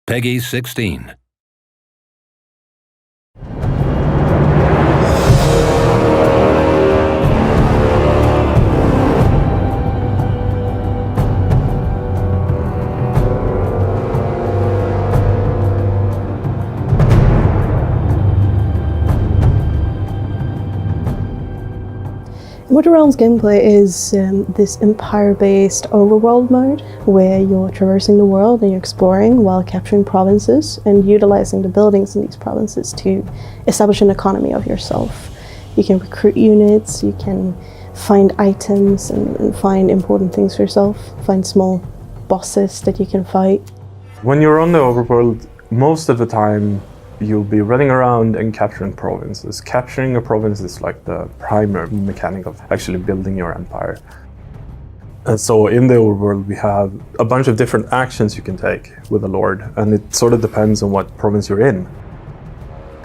Peggy 16. Immortal Realms gameplay is this empire-based overworld mode where you're traversing the world and you're exploring while capturing provinces and utilizing the buildings in these provinces to establish an economy of yourself. You can recruit units, you can find items and find important things for yourself, find small bosses that you can fight. When you're on the overworld, most of the time you'll be running around and capturing provinces. Capturing a province is like the primary mechanic of actually building your empire. And so in the overworld we have a bunch of different actions you can take with a lord, and it sort of depends on what province you're in.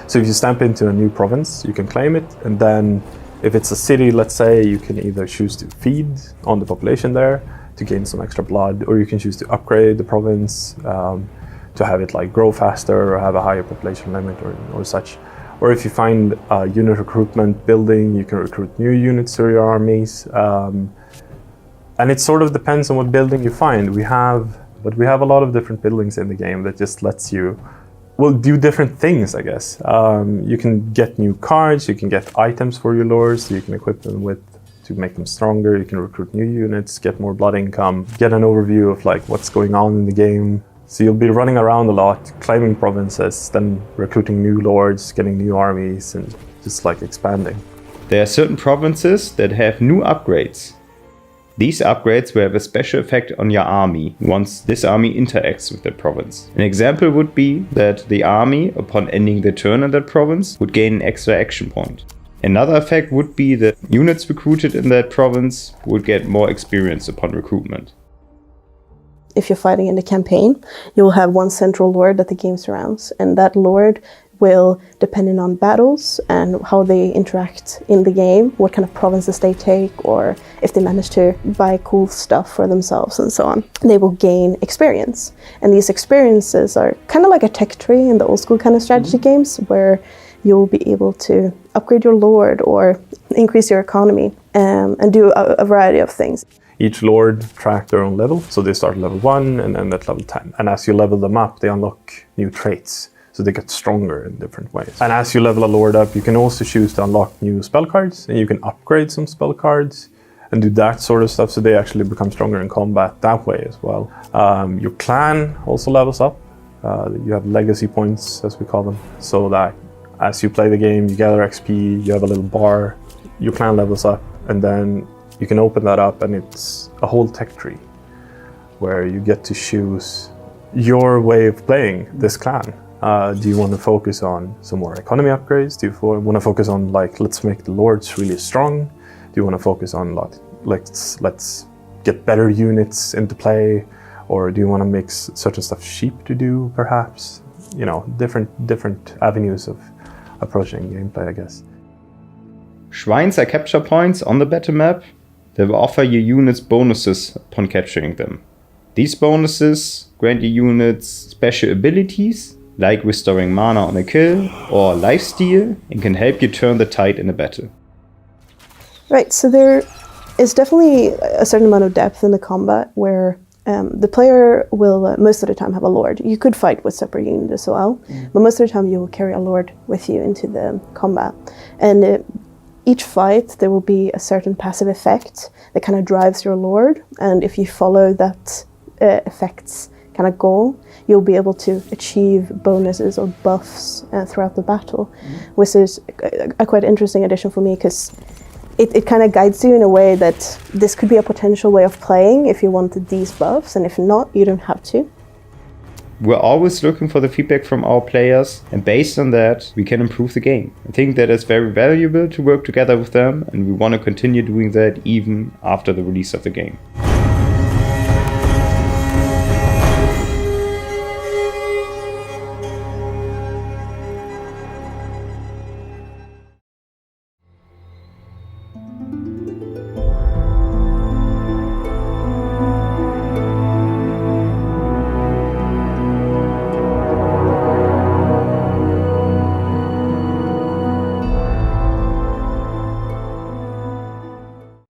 So if you stamp into a new province, you can claim it, and then if it's a city, let's say, you can either choose to feed on the population there to gain some extra blood, or you can choose to upgrade the province to have it like grow faster or have a higher population limit or such. Or if you find a unit recruitment building, you can recruit new units to your armies. And it sort of depends on what building you find. We have a lot of different buildings in the game that just lets you, well, do different things, I guess. You can get new cards, you can get items for your lords, so you can equip them with to make them stronger, you can recruit new units, get more blood income, get an overview of like what's going on in the game. So you'll be running around a lot, claiming provinces, then recruiting new lords, getting new armies, and just like expanding. There are certain provinces that have new upgrades. These upgrades will have a special effect on your army once this army interacts with that province. An example would be that the army, upon ending the turn in that province, would gain an extra action point. Another effect would be that units recruited in that province would get more experience upon recruitment. If you're fighting in the campaign, you'll have one central lord that the game surrounds, and that lord will, depending on battles and how they interact in the game, what kind of provinces they take, or if they manage to buy cool stuff for themselves and so on, they will gain experience. And these experiences are kind of like a tech tree in the old school kind of strategy games, where you'll be able to upgrade your lord or increase your economy and do a variety of things. Each lord track their own level, so they start at level 1 and end at level 10. And as you level them up, they unlock new traits, so they get stronger in different ways. And as you level a lord up, you can also choose to unlock new spell cards, and you can upgrade some spell cards and do that sort of stuff, so they actually become stronger in combat that way as well. Your clan also levels up. You have legacy points, as we call them, so that as you play the game, you gather XP, you have a little bar, your clan levels up, and then you can open that up and it's a whole tech tree where you get to choose your way of playing this clan. Do you want to focus on some more economy upgrades? Do you want to focus on like, let's make the lords really strong? Do you want to focus on let's get better units into play? Or do you want to make certain stuff cheap to do, perhaps? You know, different avenues of approaching gameplay, I guess. Shrines are capture points on the battle map that will offer your units bonuses upon capturing them. These bonuses grant your units special abilities, like restoring mana on a kill or lifesteal, and can help you turn the tide in a battle. Right, so there is definitely a certain amount of depth in the combat where the player will most of the time have a lord. You could fight with separate units as well, but most of the time you will carry a lord with you into the combat. And each fight there will be a certain passive effect that kind of drives your lord, and if you follow that effect's kind of goal, you'll be able to achieve bonuses or buffs throughout the battle, which is a quite interesting addition for me, because it kind of guides you in a way that this could be a potential way of playing if you wanted these buffs, and if not, you don't have to. We're always looking for the feedback from our players, and based on that, we can improve the game. I think that it's very valuable to work together with them, and we want to continue doing that even after the release of the game.